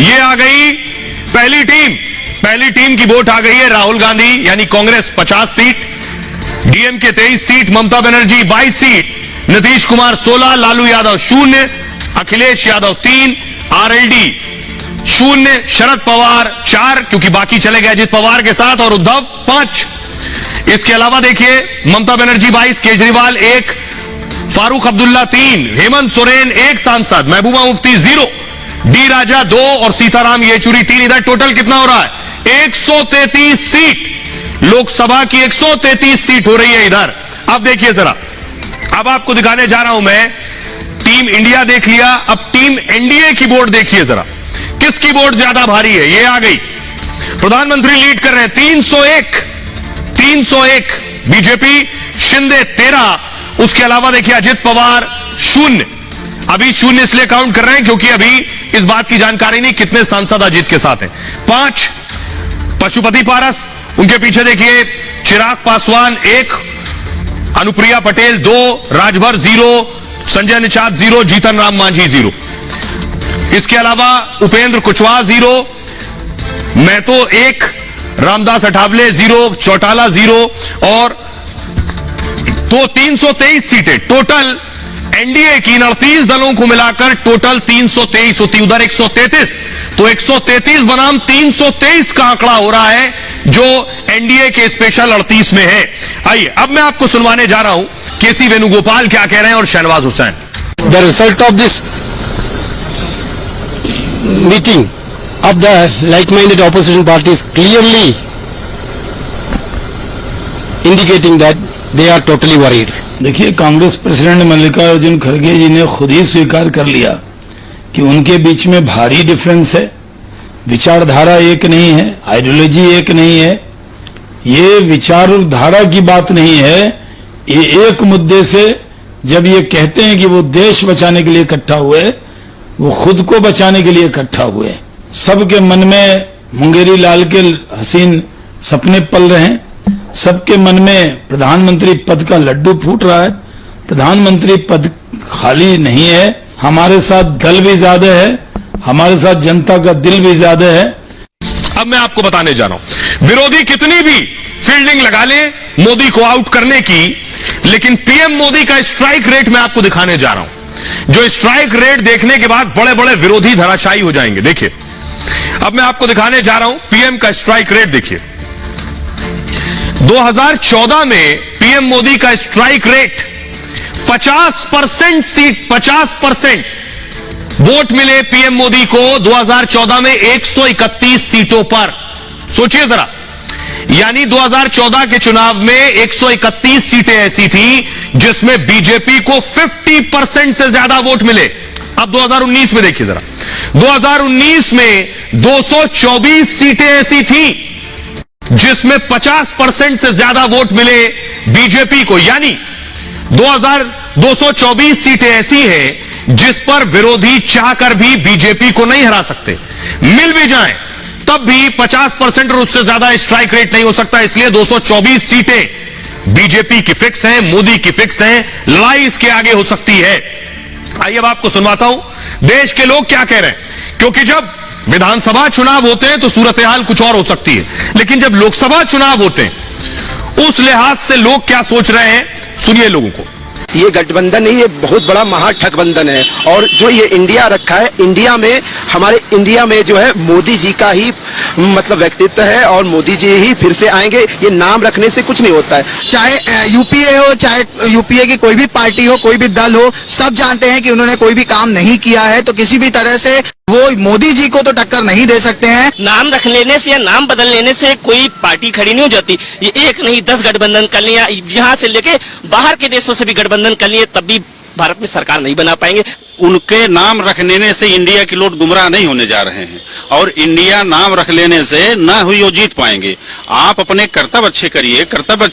ये आ गई पहली टीम की वोट आ गई है। राहुल गांधी यानी Congress 50 seat, DMK 23 seat, Mamata Banerjee 22 seat, Nitish Kumar 16, Lalu Yadav 0, Akhilesh Yadav 3, RLD 0, Sharad Pawar 4 क्योंकि बाकी चले गए अजित पवार के साथ, और उद्धव 5। इसके अलावा देखिए ममता बनर्जी 22, केजरीवाल 1, फारूक अब्दुल्ला 3, हेमंत सोरेन 1 सांसद, महबूबा मुफ्ती 0, डी राजा 2 और सीताराम येचुरी 3। इधर टोटल कितना हो रहा है? 133 सीट, लोकसभा की 133 सीट हो रही है इधर। अब देखिए जरा, अब आपको दिखाने जा रहा हूं मैं, टीम इंडिया देख लिया, अब टीम एनडीए की वोट देखिए जरा, किसकी वोट ज्यादा भारी है। ये आ गई, प्रधानमंत्री लीड कर रहे हैं 301 बीजेपी, शिंदे 13, उसके अलावा देखिए अजित पवार 0। अभी 0 इसलिए काउंट कर रहे हैं क्योंकि अभी इस बात की जानकारी नहीं कितने सांसद अजित के साथ हैं। 5 पशुपति पारस, उनके पीछे देखिए चिराग पासवान 1, अनुप्रिया पटेल 2, राजभर 0, संजय निषाद 0, जीतन राम मांझी 0। इसके अलावा उपेंद्र कुशवाहा 0, महतो 1, रामदास अठावले 0, चौटाला 0, और तो 323 सीटें टोटल एनडीए की 38 दलों को मिलाकर टोटल 323 होती, उधर 133, तो 133 बनाम 323 का आंकड़ा हो रहा है जो एनडीए के स्पेशल 38 में है। आइए अब मैं आपको सुनवाने जा रहा हूं केसी वेणुगोपाल क्या कह रहे हैं और Shahnawaz Hussain. The result of this meeting of the like-minded opposition parties clearly indicating that they are totally worried. देखिए, कांग्रेस प्रेसिडेंट मल्लिकार्जुन खड़गे जी ने खुद ही स्वीकार कर लिया कि उनके बीच में भारी डिफरेंस है, विचारधारा एक नहीं है, आइडियोलॉजी एक नहीं है। ये विचारधारा की बात नहीं है, ये एक मुद्दे से जब ये कहते हैं कि वो देश बचाने के लिए इकट्ठा हुए, वो खुद को बचाने के लिए इकट्ठा हुए। सबके मन में मुंगेरी लाल के हसीन सपने पल रहे हैं, सबके मन में प्रधानमंत्री पद का लड्डू फूट रहा है। प्रधानमंत्री पद खाली नहीं है, हमारे साथ दल भी ज्यादा है, हमारे साथ जनता का दिल भी ज्यादा है। अब मैं आपको बताने जा रहा हूं, विरोधी कितनी भी फील्डिंग लगा ले मोदी को आउट करने की, लेकिन पीएम मोदी का स्ट्राइक रेट मैं आपको दिखाने जा रहा हूं, जो स्ट्राइक रेट देखने के बाद बड़े बड़े विरोधी धराशायी हो जाएंगे। देखिए, अब मैं आपको दिखाने जा रहा हूं पीएम का स्ट्राइक रेट। देखिए 2014 में पीएम मोदी का स्ट्राइक रेट 50% सीट, 50% वोट मिले पीएम मोदी को 2014 में 131 सीटों पर। सोचिए जरा, यानी 2014 के चुनाव में 131 सीटें ऐसी थी जिसमें बीजेपी को 50% से ज्यादा वोट मिले। अब 2019 में देखिए जरा, 2019 में 224 सीटें ऐसी थी जिसमें 50% से ज्यादा वोट मिले बीजेपी को, यानी 224 सीटें ऐसी हैं जिस पर विरोधी चाहकर भी बीजेपी को नहीं हरा सकते। मिल भी जाएं तब भी 50% और उससे ज्यादा स्ट्राइक रेट नहीं हो सकता। इसलिए 224 सीटें बीजेपी की फिक्स हैं, मोदी की फिक्स हैं, लड़ाई इसके आगे हो सकती है। आइए अब आपको सुनवाता हूं देश के लोग क्या कह रहे हैं, क्योंकि जब विधानसभा चुनाव होते हैं तो सूरत हाल कुछ और हो सकती है, लेकिन जब लोकसभा चुनाव होते हैं उस लिहाज से लोग क्या सोच रहे हैं, सुनिए लोगों को। ये गठबंधन नहीं, ये बहुत बड़ा महाठगबंधन है। और जो ये इंडिया रखा है, इंडिया में हमारे इंडिया में जो है मोदी जी का ही मतलब व्यक्तित्व है और मोदी जी ही फिर से आएंगे। ये नाम रखने से कुछ नहीं होता है। चाहे यूपीए हो, चाहे यूपीए की कोई भी पार्टी हो, कोई भी दल हो, सब जानते हैं कि उन्होंने कोई भी काम नहीं किया है, तो किसी भी तरह से वो मोदी जी को तो टक्कर नहीं दे सकते हैं। नाम रख लेने से या नाम बदल लेने से कोई पार्टी खड़ी नहीं हो जाती। ये एक नहीं 10 गठबंधन कर लिया, यहाँ से लेके बाहर के देशों से भी गठबंधन कर लिए, तब भी भारत में सरकार नहीं बना पाएंगे। उनके नाम रख लेने से इंडिया के लोग गुमराह नहीं होने जा रहे हैं, और इंडिया नाम रख लेने से न हुई वो जीत पाएंगे। आप अपने कर्तव्य अच्छे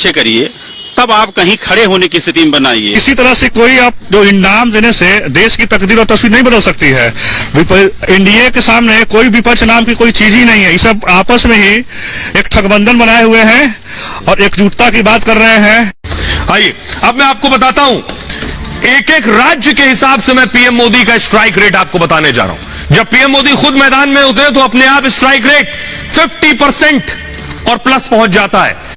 करिए, तब आप कहीं खड़े होने की स्थिति में बनाइए। इसी तरह से कोई आप जो इनाम देने से देश की तकदीर और तस्वीर नहीं बदल सकती है। इंडिया के सामने कोई विपक्ष नाम की कोई चीज ही नहीं है। ये सब आपस में ही एक ठगबंधन बनाए हुए हैं और एकजुटता की बात कर रहे हैं। आइए अब मैं आपको बताता हूं, एक एक राज्य के हिसाब से मैं पीएम मोदी का स्ट्राइक रेट आपको बताने जा रहा हूं। जब पीएम मोदी खुद मैदान में उतरे तो अपने आप स्ट्राइक रेट 50% और प्लस पहुंच जाता है।